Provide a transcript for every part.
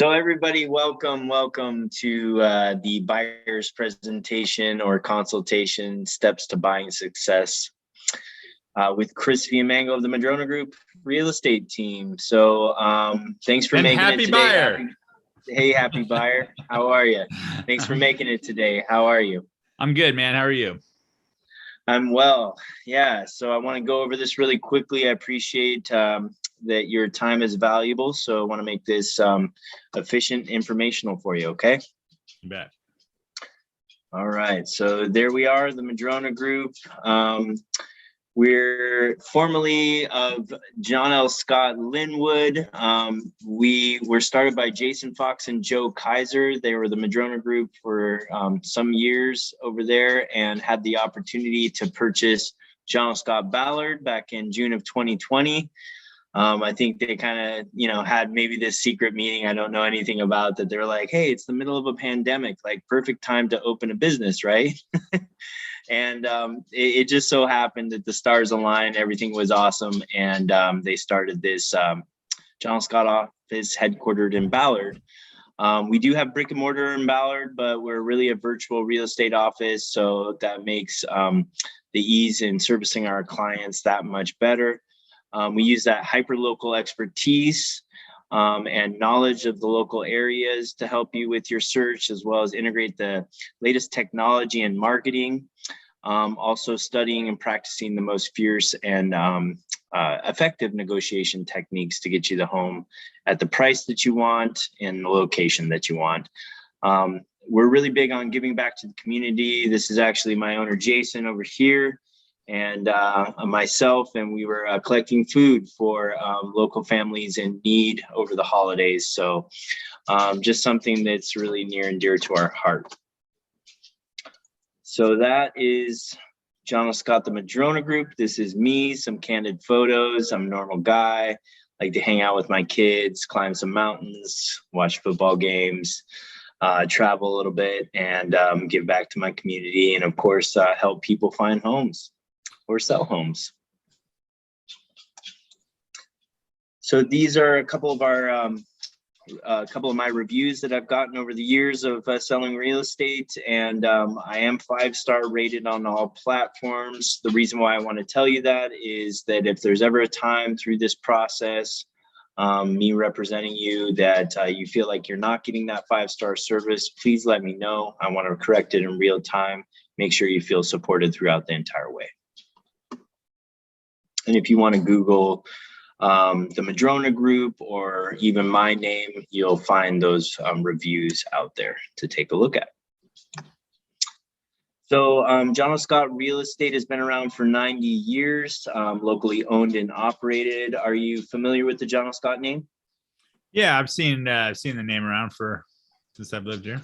So everybody, welcome to the buyer's presentation or consultation, steps to buying success with Chris Fiamengo of the Madrona Group real estate team. So thanks for making it today. Buyer. Happy buyer. How are you? Thanks for making it today. How are you? I'm good, man. How are you? I'm well. Yeah. So I want to go over this really quickly. I appreciate that your time is valuable. So I want to make this efficient, informational for you. Okay. You bet. All right. So there we are, the Madrona Group. We're formerly of John L. Scott Linwood. We were started by Jason Fox and Joe Kaiser. They were the Madrona Group for some years over there and had the opportunity to purchase John L. Scott Ballard back in June of 2020. I think they kind of, had maybe this secret meeting I don't know anything about, that they're like, hey, it's the middle of a pandemic, like perfect time to open a business, right? And it just so happened that the stars aligned, everything was awesome. And they started this John L. Scott office headquartered in Ballard. We do have brick and mortar in Ballard, but we're really a virtual real estate office. So that makes the ease in servicing our clients that much better. We use that hyper-local expertise and knowledge of the local areas to help you with your search, as well as integrate the latest technology and marketing. Also studying and practicing the most fierce and effective negotiation techniques to get you the home at the price that you want and the location that you want. We're really big on giving back to the community. This is actually my owner, Jason, over here, and myself, and we were collecting food for local families in need over the holidays. So just something that's really near and dear to our heart. So that is John L. Scott, the Madrona Group. This is me, some candid photos. I'm a normal guy, like to hang out with my kids, climb some mountains, watch football games, travel a little bit, and give back to my community, and of course, help people find homes or sell homes. So these are a couple of our my reviews that I've gotten over the years of selling real estate, and I am 5-star rated on all platforms. The reason why I want to tell you that is that if there's ever a time through this process, me representing you, that you feel like you're not getting that 5-star service, please let me know. I want to correct it in real time. Make sure you feel supported throughout the entire way. And if you want to Google the Madrona Group or even my name, you'll find those reviews out there to take a look at. So John L. Scott Real Estate has been around for 90 years, locally owned and operated. Are you familiar with the John L. Scott name? Yeah, I've seen the name around since I've lived here.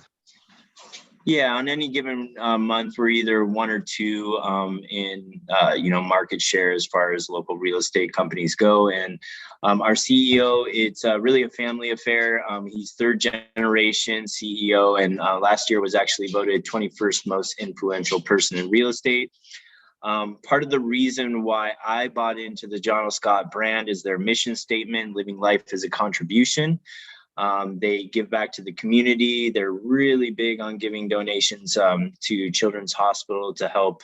Yeah, on any given month, we're either 1 or 2 in market share as far as local real estate companies go. And our CEO, it's really a family affair. He's 3rd generation CEO, and last year was actually voted 21st most influential person in real estate. Part of the reason why I bought into the John L. Scott brand is their mission statement, living life as a contribution. They give back to the community. They're really big on giving donations to Children's Hospital to help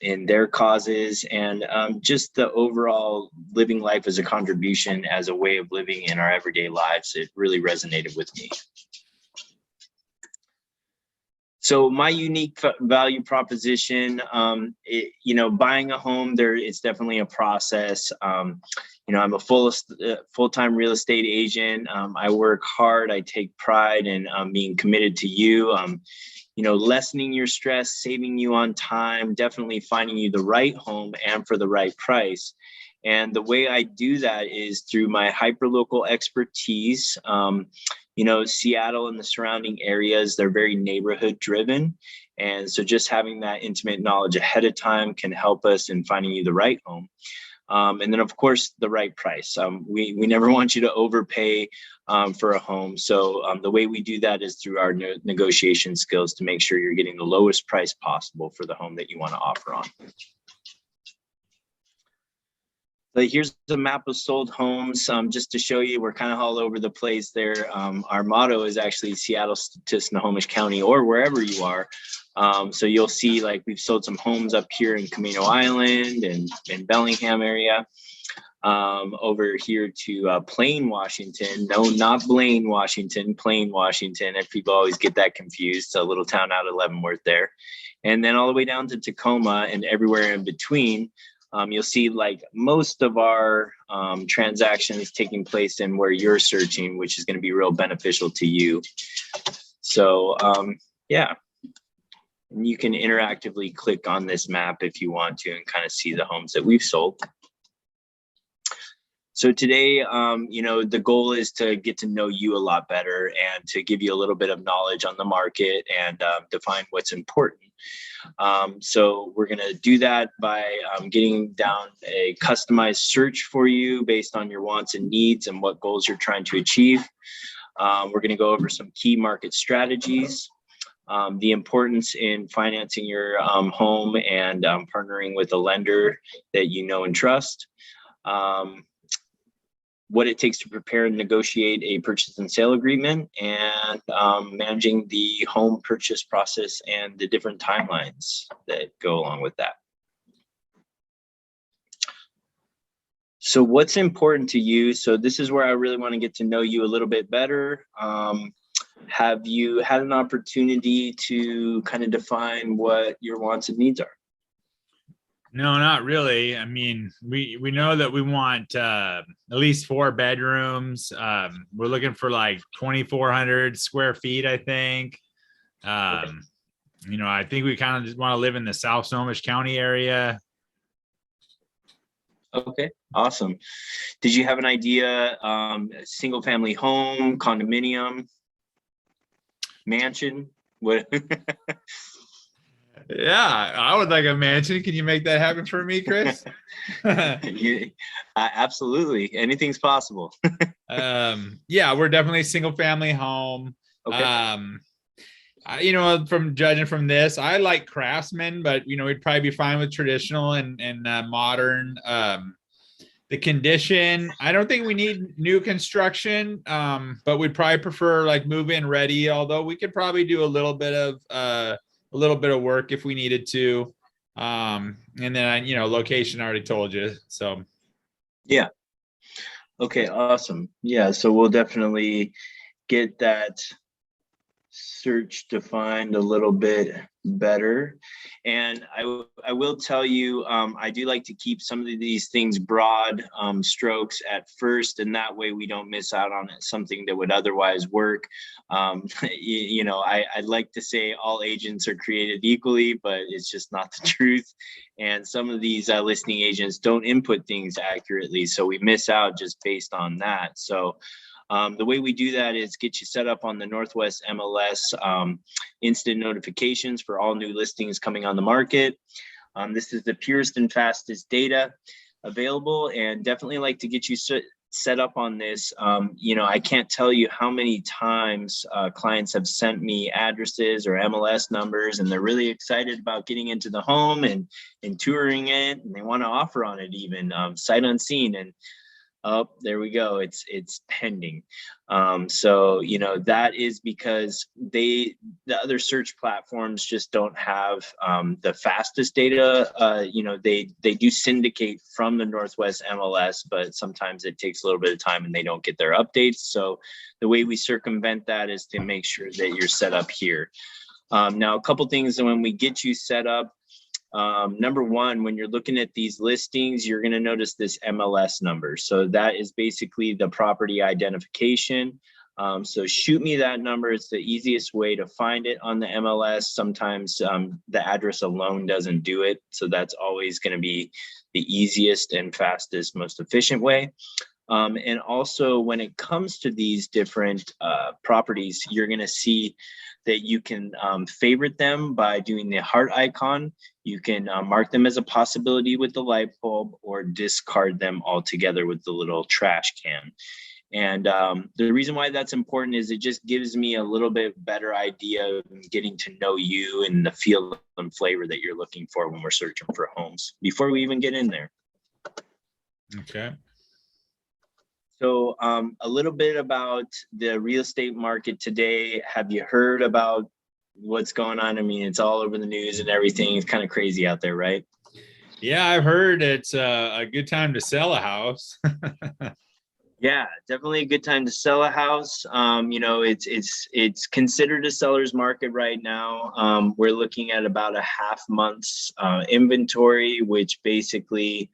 in their causes, and just the overall living life as a contribution as a way of living in our everyday lives. It really resonated with me. So my unique value proposition, buying a home, it's definitely a process. I'm a full-time real estate agent. I work hard. I take pride in being committed to you, lessening your stress, saving you on time, definitely finding you the right home and for the right price. And the way I do that is through my hyperlocal expertise. Seattle and the surrounding areas, they're very neighborhood driven. And so just having that intimate knowledge ahead of time can help us in finding you the right home. And then, of course, the right price. We never want you to overpay for a home. So the way we do that is through our negotiation skills to make sure you're getting the lowest price possible for the home that you want to offer on. But here's a map of sold homes, just to show you we're kind of all over the place there. Our motto is actually Seattle to Snohomish County, or wherever you are. So you'll see like we've sold some homes up here in Camino Island and in Bellingham area. Over here to Plain, Washington. No, not Blaine, Washington, Plain, Washington. And people always get that confused. So a little town out of Leavenworth there. And then all the way down to Tacoma and everywhere in between. You'll see like most of our transactions taking place in where you're searching, which is going to be real beneficial to you. So yeah, and you can interactively click on this map if you want to and kind of see the homes that we've sold. So today, the goal is to get to know you a lot better and to give you a little bit of knowledge on the market and define what's important. So we're going to do that by getting down a customized search for you based on your wants and needs and what goals you're trying to achieve. We're going to go over some key market strategies, the importance in financing your home and partnering with a lender that you know and trust. What it takes to prepare and negotiate a purchase and sale agreement, and managing the home purchase process and the different timelines that go along with that. So what's important to you? So this is where I really want to get to know you a little bit better. Have you had an opportunity to kind of define what your wants and needs are? No, not really. I mean, we know that we want at least 4 bedrooms. We're looking for like 2,400 square feet, I think. Okay. I think we kind of just want to live in the South Snohomish County area. Okay, awesome. Did you have an idea, single family home, condominium, mansion? What? Yeah, I would like a mansion. Can you make that happen for me, Chris? Absolutely. Anything's possible. Yeah, we're definitely a single family home. Okay. From judging from this, I like craftsman, but we'd probably be fine with traditional and modern. The condition, I don't think we need new construction, but we'd probably prefer like move-in ready, although we could probably do a little bit of work if we needed to. And then, location, I already told you. So. Yeah. Okay, awesome. Yeah, so we'll definitely get that search defined a little bit better. And I will tell you, I do like to keep some of these things broad strokes at first, and that way we don't miss out on something that would otherwise work. I'd like to say all agents are created equally, but it's just not the truth. And some of these listing agents don't input things accurately, so we miss out just based on that. So the way we do that is get you set up on the Northwest MLS instant notifications for all new listings coming on the market. This is the purest and fastest data available, and definitely like to get you set up on this. I can't tell you how many times clients have sent me addresses or MLS numbers, and they're really excited about getting into the home and touring it, and they want to offer on it even sight unseen. And oh, there we go. It's pending. That is because the other search platforms just don't have the fastest data. They do syndicate from the Northwest MLS, but sometimes it takes a little bit of time and they don't get their updates. So the way we circumvent that is to make sure that you're set up here. Now, a couple things when we get you set up. Number one, when you're looking at these listings, you're going to notice this MLS number. So that is basically the property identification. So shoot me that number. It's the easiest way to find it on the MLS. Sometimes the address alone doesn't do it. So that's always going to be the easiest and fastest, most efficient way. And also when it comes to these different properties, you're going to see that you can favorite them by doing the heart icon. You can mark them as a possibility with the light bulb, or discard them altogether with the little trash can. And the reason why that's important is it just gives me a little bit better idea of getting to know you and the feel and flavor that you're looking for when we're searching for homes before we even get in there. Okay. So a little bit about the real estate market today. Have you heard about what's going on? I mean, it's all over the news and everything. It's kind of crazy out there, right? Yeah, I've heard it's a good time to sell a house. Yeah, definitely a good time to sell a house. It's considered a seller's market right now. We're looking at about a half month's inventory, which basically,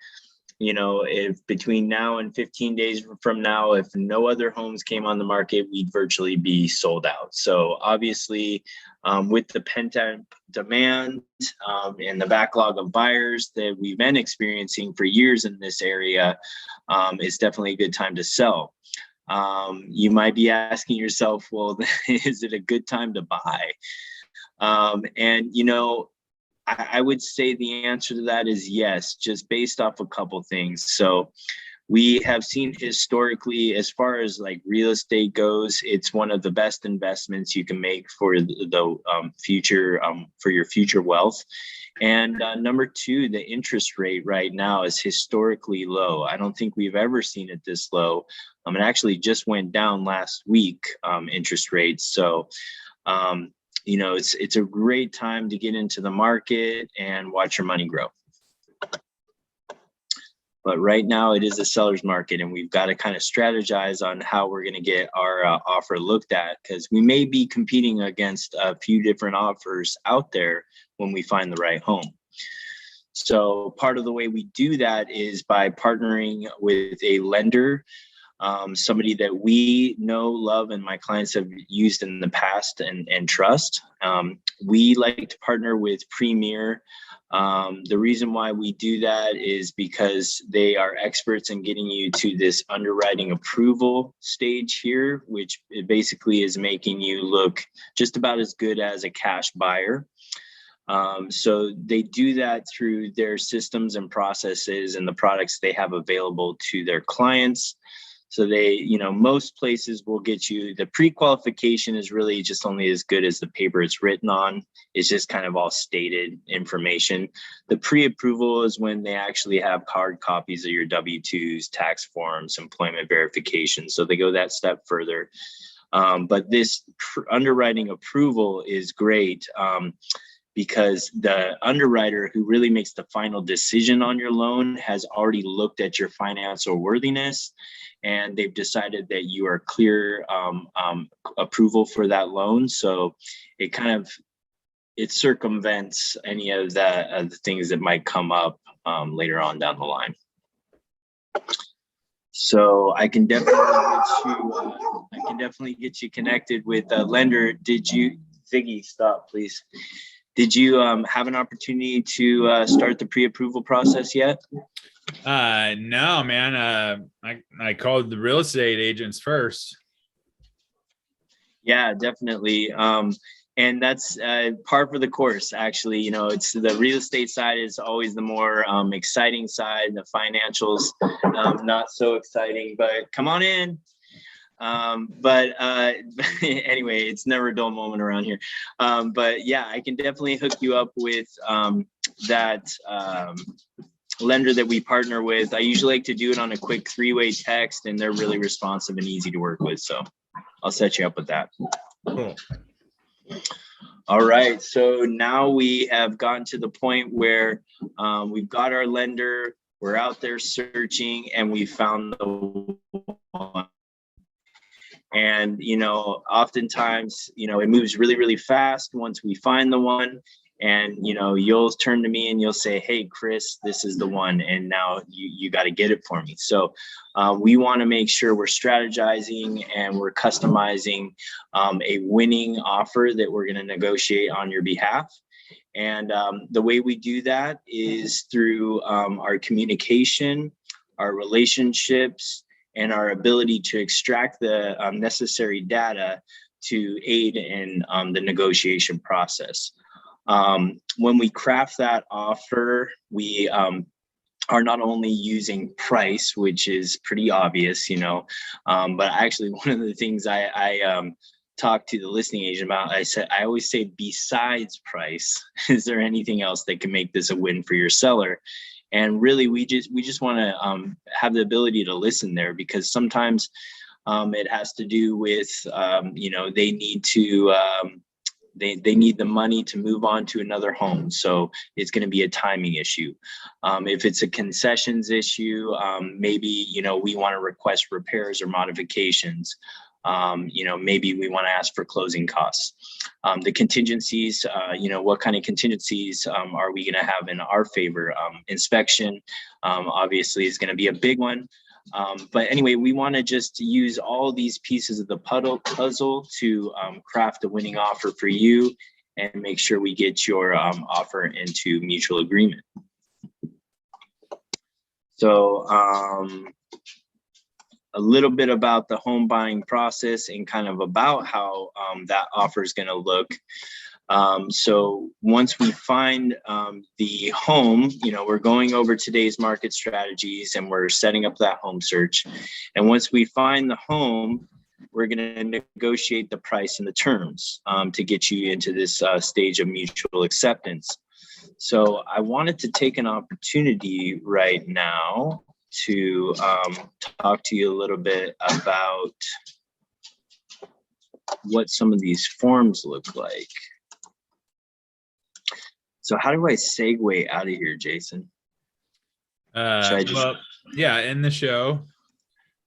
if between now and 15 days from now, if no other homes came on the market, we'd virtually be sold out. So obviously, with the pent-up demand and the backlog of buyers that we've been experiencing for years in this area, it's definitely a good time to sell. You might be asking yourself, well, is it a good time to buy? I would say the answer to that is yes, just based off a couple things. So we have seen historically, as far as like real estate goes, it's one of the best investments you can make for the future, for your future wealth. And number two, the interest rate right now is historically low. I don't think we've ever seen it this low. It actually just went down last week, interest rates. So, it's a great time to get into the market and watch your money grow. But right now it is a seller's market, and we've got to kind of strategize on how we're going to get our offer looked at, because we may be competing against a few different offers out there when we find the right home. So part of the way we do that is by partnering with a lender, somebody that we know, love, and my clients have used in the past and trust. We like to partner with Premier. The reason why we do that is because they are experts in getting you to this underwriting approval stage here, which basically is making you look just about as good as a cash buyer. So they do that through their systems and processes and the products they have available to their clients. So they, most places will get you, the pre-qualification is really just only as good as the paper it's written on. It's just kind of all stated information. The pre-approval is when they actually have hard copies of your W-2s, tax forms, employment verification. So they go that step further. But this underwriting approval is great because the underwriter who really makes the final decision on your loan has already looked at your financial worthiness, and they've decided that you are clear approval for that loan. So it circumvents any of the things that might come up later on down the line. So I can definitely get you connected with a lender. Ziggy, stop, please. Did you have an opportunity to start the pre-approval process yet? No, man. I called the real estate agents first. Yeah, definitely. And that's par for the course, actually. It's the real estate side is always the more exciting side. The financials, not so exciting, but come on in. Anyway, it's never a dull moment around here. But yeah, I can definitely hook you up with that lender that we partner with. I usually like to do it on a quick 3-way text, and they're really responsive and easy to work with. So I'll set you up with that. Cool. All right. So now we have gotten to the point where we've got our lender, we're out there searching, and we found the one. And, oftentimes, it moves really, really fast once we find the one. And, you'll turn to me and you'll say, hey, Chris, this is the one. And now you got to get it for me. So we want to make sure we're strategizing and we're customizing a winning offer that we're going to negotiate on your behalf. And the way we do that is through our communication, our relationships, and our ability to extract the necessary data to aid in the negotiation process. When we craft that offer, we are not only using price, which is pretty obvious, but actually one of the things I talked to the listing agent about, I always say, besides price, is there anything else that can make this a win for your seller? And really, we just want to have the ability to listen there, because sometimes it has to do with, they need to, they need the money to move on to another home. So it's going to be a timing issue. If it's a concessions issue, maybe, we want to request repairs or modifications. Maybe we want to ask for closing costs. The contingencies, what kind of contingencies are we going to have in our favor? Inspection, obviously, is going to be a big one. But anyway, we want to just use all these pieces of the puzzle to craft a winning offer for you and make sure we get your offer into mutual agreement. So a little bit about the home buying process and kind of about how that offer is going to look. So once we find the home, we're going over today's market strategies and we're setting up that home search. And once we find the home, we're going to negotiate the price and the terms to get you into this stage of mutual acceptance. So I wanted to take an opportunity right now to talk to you a little bit about what some of these forms look like. So how do I segue out of here, Jason? End the show.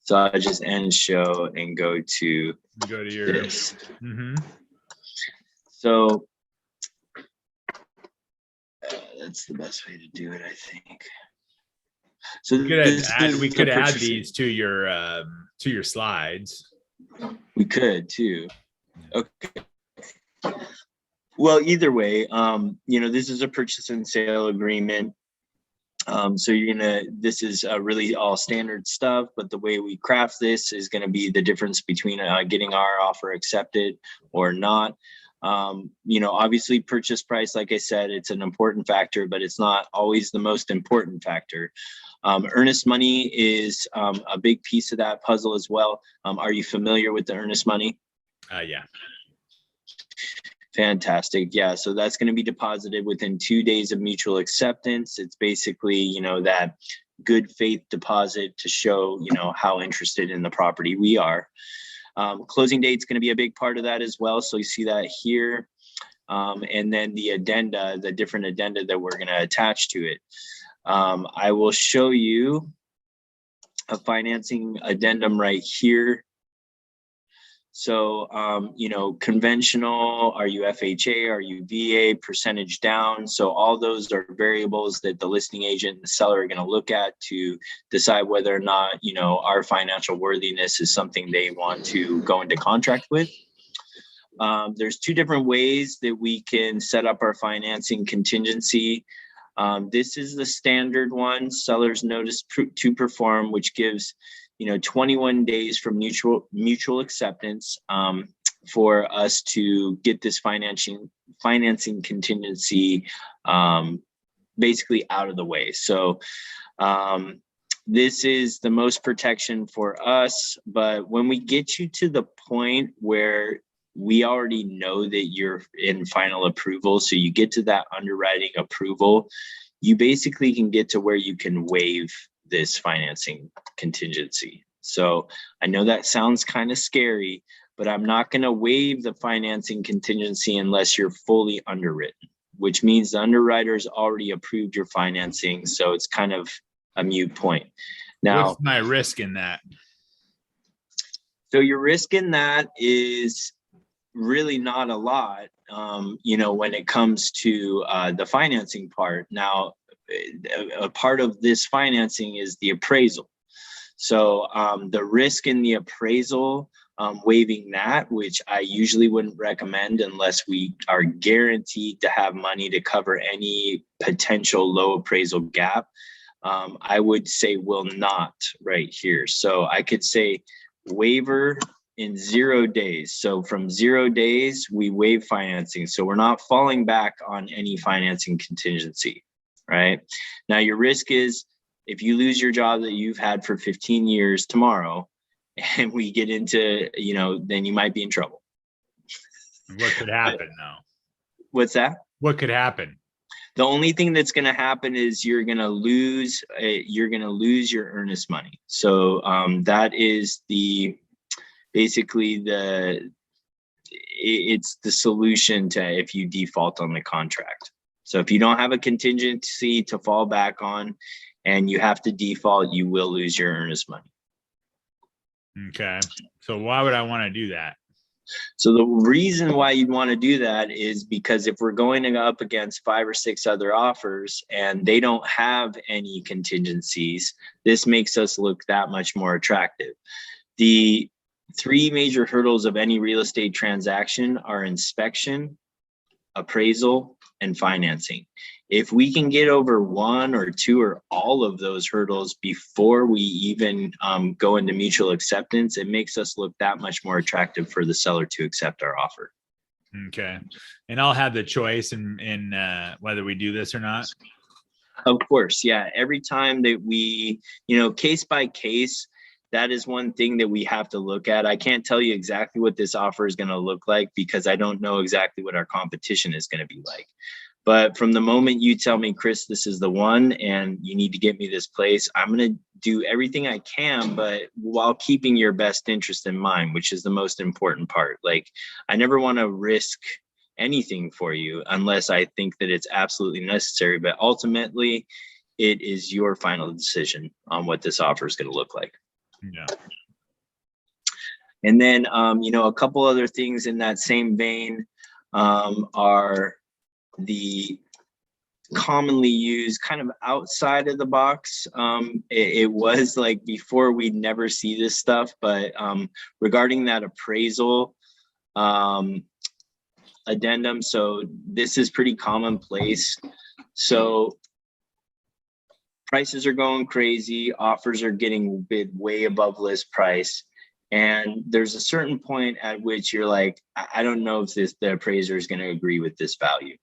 So I just end show and go to your this. Mm-hmm. So that's the best way to do it, I think. So we could add these to your slides. We could too. Okay. Well, either way, this is a purchase and sale agreement. So this is really all standard stuff, but the way we craft this is going to be the difference between getting our offer accepted or not. Obviously purchase price, like I said, it's an important factor, but it's not always the most important factor. Earnest money is a big piece of that puzzle as well. Are you familiar with the earnest money? Yeah. Fantastic. Yeah. So that's going to be deposited within 2 days of mutual acceptance. It's basically, that good faith deposit to show, how interested in the property we are. Closing date is going to be a big part of that as well. So you see that here. And then the addenda, the different addenda that we're going to attach to it. I will show you a financing addendum right here. So, conventional, are you FHA, are you VA, percentage down? So all those are variables that the listing agent and the seller are going to look at to decide whether or not, our financial worthiness is something they want to go into contract with. There's two different ways that we can set up our financing contingency. This is the standard one, seller's notice to perform, which gives 21 days from mutual acceptance for us to get this financing contingency basically out of the way. So this is the most protection for us. But when we get you to the point where we already know that you're in final approval, so you get to that underwriting approval, you basically can get to where you can waive this financing contingency. So I know that sounds kind of scary, but I'm not going to waive the financing contingency unless you're fully underwritten, which means the underwriter's already approved your financing. So it's kind of a moot point. Now, what's my risk in that? So your risk in that is really not a lot, when it comes to the financing part. Now, a part of this financing is the appraisal. So the risk in the appraisal, waiving that, which I usually wouldn't recommend unless we are guaranteed to have money to cover any potential low appraisal gap, I would say will not right here. So I could say waiver in 0 days. So from 0 days, we waive financing. So we're not falling back on any financing contingency, right? Now your risk is if you lose your job that you've had for 15 years tomorrow, and we get into, then you might be in trouble. What could happen now? What's that? What could happen? The only thing that's going to happen is you're going to lose your earnest money. So that is basically it's the solution to if you default on the contract. So if you don't have a contingency to fall back on and you have to default, you will lose your earnest money. Okay. So why would I want to do that? So the reason why you'd want to do that is because if we're going up against 5 or 6 other offers and they don't have any contingencies, this makes us look that much more attractive. The 3 major hurdles of any real estate transaction are inspection, appraisal, and financing. If we can get over 1 or 2 or all of those hurdles before we even go into mutual acceptance, it makes us look that much more attractive for the seller to accept our offer. Okay. And I'll have the choice in whether we do this or not. Of course. Yeah. Every time that we, case by case, that is one thing that we have to look at. I can't tell you exactly what this offer is going to look like because I don't know exactly what our competition is going to be like. But from the moment you tell me, Chris, this is the one and you need to get me this place, I'm going to do everything I can, but while keeping your best interest in mind, which is the most important part. Like, I never want to risk anything for you unless I think that it's absolutely necessary. But ultimately, it is your final decision on what this offer is going to look like. Yeah. And then, a couple other things in that same vein are the commonly used kind of outside of the box. It was like before we'd never see this stuff, but regarding that appraisal addendum, so this is pretty commonplace. So prices are going crazy, offers are getting bid way above list price. And there's a certain point at which you're like, I don't know if the appraiser is going to agree with this value.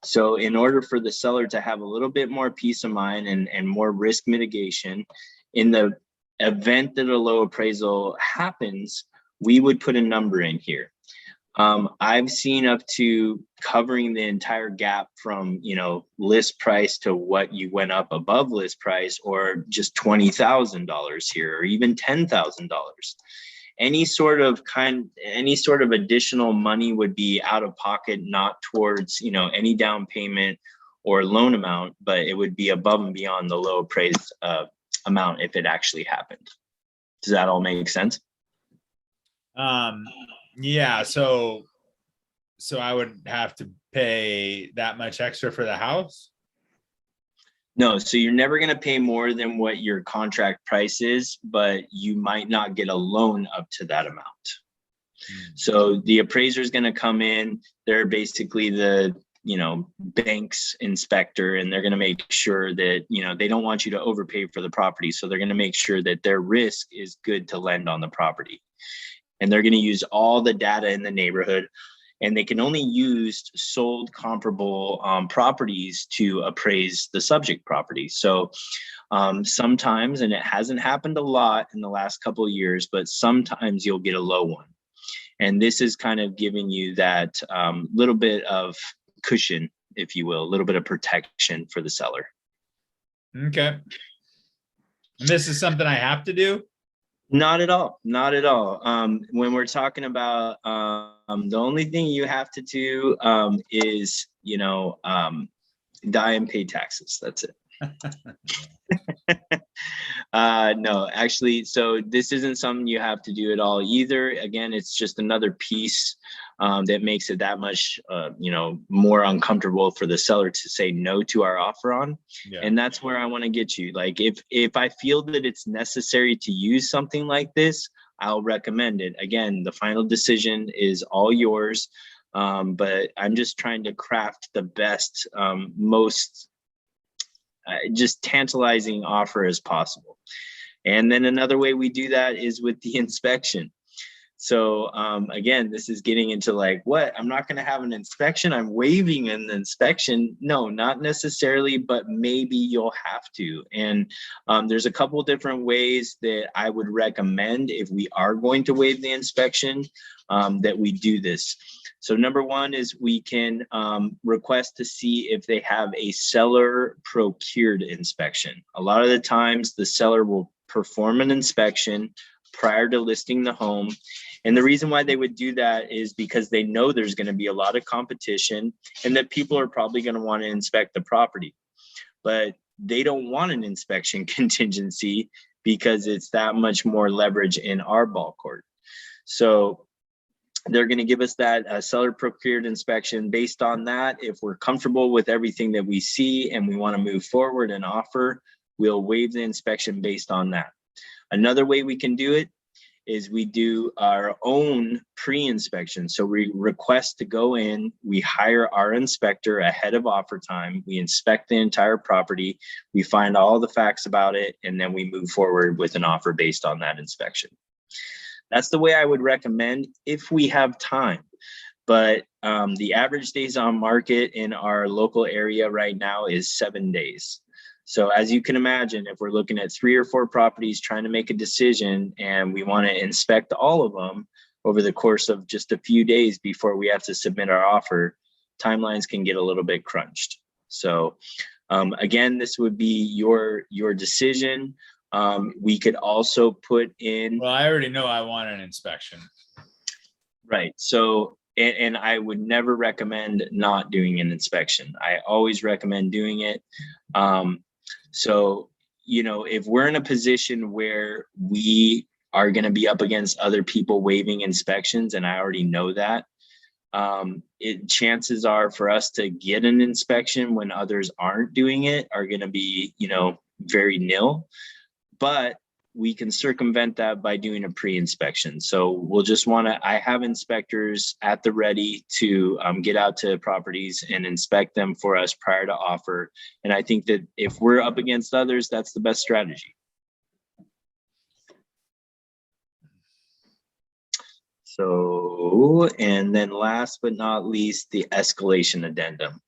So in order for the seller to have a little bit more peace of mind and more risk mitigation, in the event that a low appraisal happens, we would put a number in here. I've seen up to covering the entire gap from, list price to what you went up above list price, or just $20,000 here, or even $10,000. Any sort of additional money would be out of pocket, not towards, any down payment or loan amount, but it would be above and beyond the low appraised amount if it actually happened. Does that all make sense? Yeah. So I would have to pay that much extra for the house? No, so you're never going to pay more than what your contract price is, but you might not get a loan up to that amount. So the appraiser is going to come in. They're basically the, bank's inspector, and they're going to make sure that, they don't want you to overpay for the property. So they're going to make sure that their risk is good to lend on the property. And they're going to use all the data in the neighborhood. And they can only use sold comparable properties to appraise the subject property. So sometimes, and it hasn't happened a lot in the last couple of years, but sometimes you'll get a low one. And this is kind of giving you that little bit of cushion, if you will, a little bit of protection for the seller. Okay. And this is something I have to do? Not at all. Not at all. When we're talking about the only thing you have to do is, die and pay taxes. That's it. No, actually, so this isn't something you have to do at all either. Again, it's just another piece that makes it that much, more uncomfortable for the seller to say no to our offer on. Yeah. And that's where I want to get you. Like, if I feel that it's necessary to use something like this, I'll recommend it. Again, the final decision is all yours. But I'm just trying to craft the best, most just tantalizing offer as possible. And then another way we do that is with the inspection. So again, this is getting into like, what? I'm not going to have an inspection. I'm waiving an inspection. No, not necessarily, but maybe you'll have to. And there's a couple different ways that I would recommend if we are going to waive the inspection, that we do this. So number one is we can request to see if they have a seller procured inspection. A lot of the times the seller will perform an inspection prior to listing the home. And the reason why they would do that is because they know there's going to be a lot of competition and that people are probably going to want to inspect the property. But they don't want an inspection contingency because it's that much more leverage in our ball court. So they're going to give us that seller procured inspection. Based on that, if we're comfortable with everything that we see and we want to move forward and offer, we'll waive the inspection based on that. Another way we can do it is we do our own pre-inspection. So we request to go in, we hire our inspector ahead of offer time, we inspect the entire property, we find all the facts about it, and then we move forward with an offer based on that inspection. That's the way I would recommend if we have time. But the average days on market in our local area right now is 7 days. So as you can imagine, if we're looking at 3 or 4 properties trying to make a decision and we want to inspect all of them over the course of just a few days before we have to submit our offer, timelines can get a little bit crunched. So again, this would be your decision. We could also put in. Well, I already know I want an inspection. Right. So, and I would never recommend not doing an inspection. I always recommend doing it. So, you know, if we're in a position where we are going to be up against other people waiving inspections, and I already know that, chances are for us to get an inspection when others aren't doing it are going to be, you know, very nil. But we can circumvent that by doing a pre-inspection. So we'll just want to, I have inspectors at the ready to get out to properties and inspect them for us prior to offer. And I think that if we're up against others, that's the best strategy. So, and then last but not least, the escalation addendum.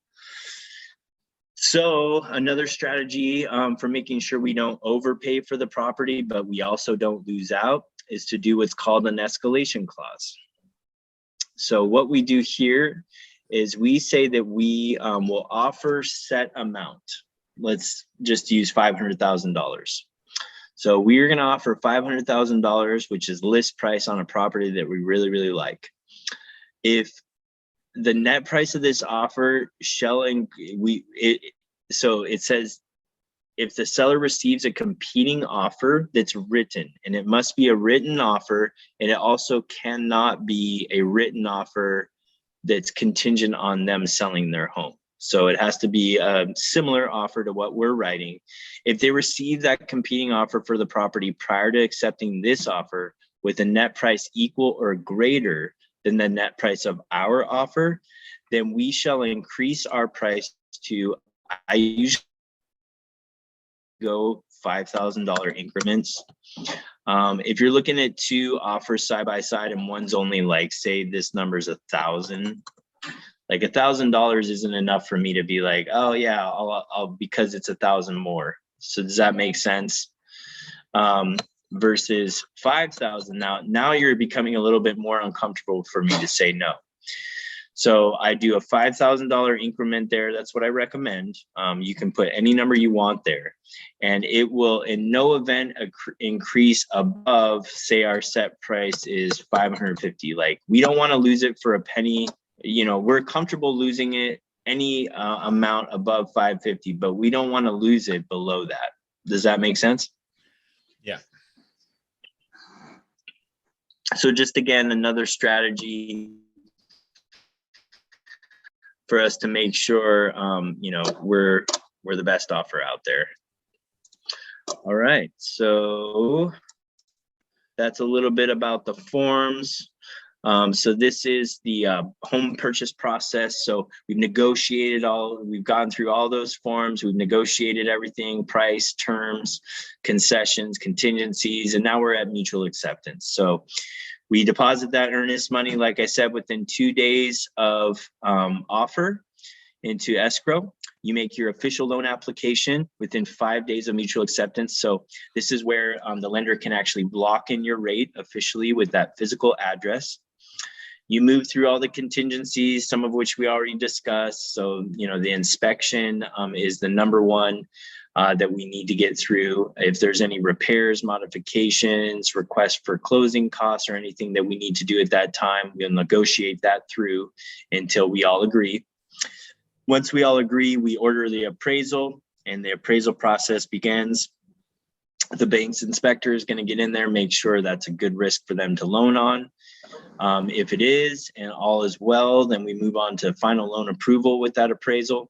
So another strategy for making sure we don't overpay for the property, but we also don't lose out, is to do what's called an escalation clause. So what we do here is we say that we will offer set amount. Let's just use $500,000. So we're going to offer $500,000, which is list price on a property that we really, really like. If the net price of this offer so it says if the seller receives a competing offer that's written, and it must be a written offer, and it also cannot be a written offer that's contingent on them selling their home. So it has to be a similar offer to what we're writing. If they receive that competing offer for the property prior to accepting this offer with a net price equal or greater than the net price of our offer, then we shall increase our price to, I usually go $5,000 increments. If you're looking at 2 offers side by side and one's only like, say this number's 1,000, like $1,000 isn't enough for me to be like, oh yeah, I'll because it's 1,000 more. So does that make sense? Versus 5,000. Now you're becoming a little bit more uncomfortable for me to say no. So I do a $5,000 increment there. That's what I recommend. You can put any number you want there, and it will in no event increase above, say our set price is $550. Like, we don't want to lose it for a penny. You know, we're comfortable losing it any amount above $550, but we don't want to lose it below that. Does that make sense? Yeah. So just again, another strategy for us to make sure, you know, we're the best offer out there. All right, so that's a little bit about the forms. So this is the home purchase process. So we've we've gone through all those forms. We've negotiated everything: price, terms, concessions, contingencies, and now we're at mutual acceptance. So We deposit that earnest money, like I said, within 2 days of offer into escrow. You make your official loan application within 5 days of mutual acceptance. So this is where the lender can actually lock in your rate officially with that physical address. You move through all the contingencies, some of which we already discussed. So, the inspection is the number one that we need to get through. If there's any repairs, modifications, requests for closing costs, or anything that we need to do at that time, we'll negotiate that through until we all agree. Once we all agree, we order the appraisal, and the appraisal process begins. The bank's inspector is going to get in there, make sure that's a good risk for them to loan on. If it is, and all is well, then we move on to final loan approval with that appraisal.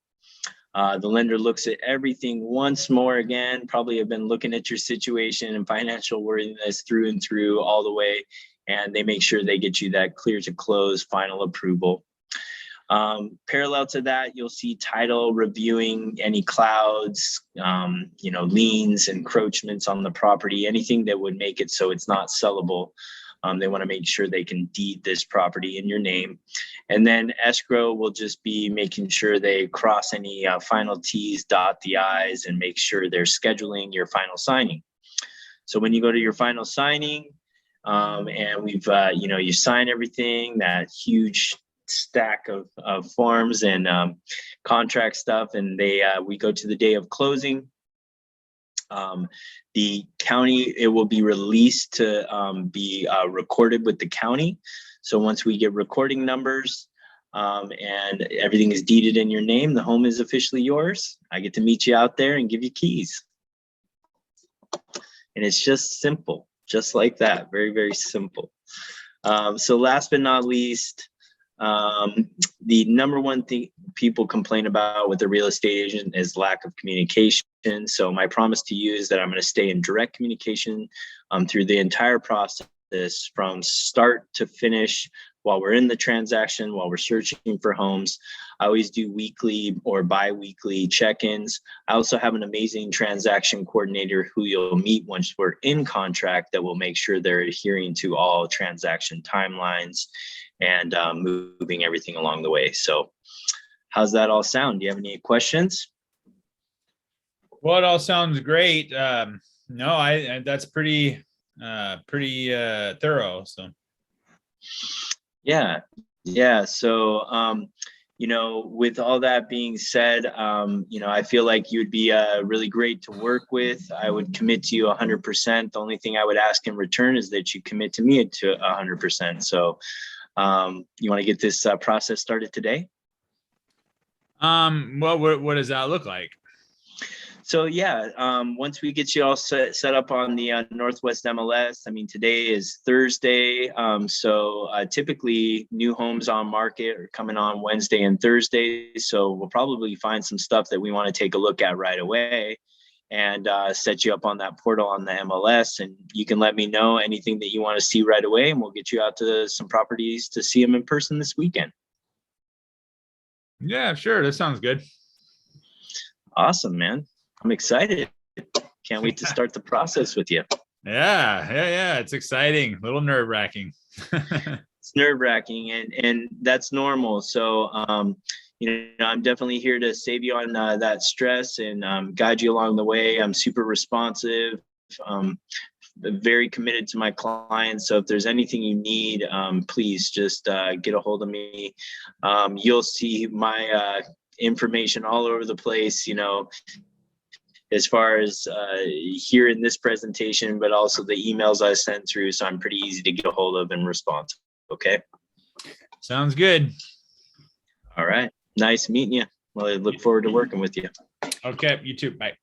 The lender looks at everything once more again, probably have been looking at your situation and financial worthiness through and through all the way, and they make sure they get you that clear to close final approval. Parallel to that, you'll see title reviewing any clouds, liens, encroachments on the property, anything that would make it so it's not sellable. They want to make sure they can deed this property in your name. And then escrow will just be making sure they cross any final T's, dot the I's, and make sure they're scheduling your final signing. So when you go to your final signing, and we've, you sign everything, that huge stack of forms and contract stuff, and we go to the day of closing. The county, it will be released to be recorded with the county. So once we get recording numbers and everything is deeded in your name, the home is officially yours. I get to meet you out there and give you keys. And it's just simple, just like that. Very, very simple. So last but not least, the number one thing people complain about with the real estate agent is lack of communication. So my promise to you is that I'm going to stay in direct communication through the entire process, from start to finish, while we're in the transaction, while we're searching for homes. I always do weekly or bi-weekly check-ins. I also have an amazing transaction coordinator who you'll meet once we're in contract that will make sure they're adhering to all transaction timelines and moving everything along the way. So how's that all sound? Do you have any questions? Well, it all sounds great. No, I that's pretty thorough. So yeah. So with all that being said, I feel like you would be really great to work with. I would commit to you 100%. The only thing I would ask in return is that you commit to me to 100%. So you want to get this process started today? Well, what does that look like? So once we get you all set up on the Northwest MLS, today is Thursday. So typically new homes on market are coming on Wednesday and Thursday. So we'll probably find some stuff that we want to take a look at right away and set you up on that portal on the MLS. And you can let me know anything that you want to see right away, and we'll get you out to some properties to see them in person this weekend. Yeah, sure. That sounds good. Awesome, man. I'm excited. Can't wait to start the process with you. Yeah. It's exciting. A little nerve-wracking. It's nerve-wracking, and that's normal. So, I'm definitely here to save you on that stress and guide you along the way. I'm super responsive, very committed to my clients. So if there's anything you need, please just get a hold of me. You'll see my information all over the place, as far as here in this presentation, but also the emails I sent through. So I'm pretty easy to get a hold of and respond. Okay. Sounds good. All right. Nice meeting you. Well, I look forward to working with you. Okay. You too. Bye.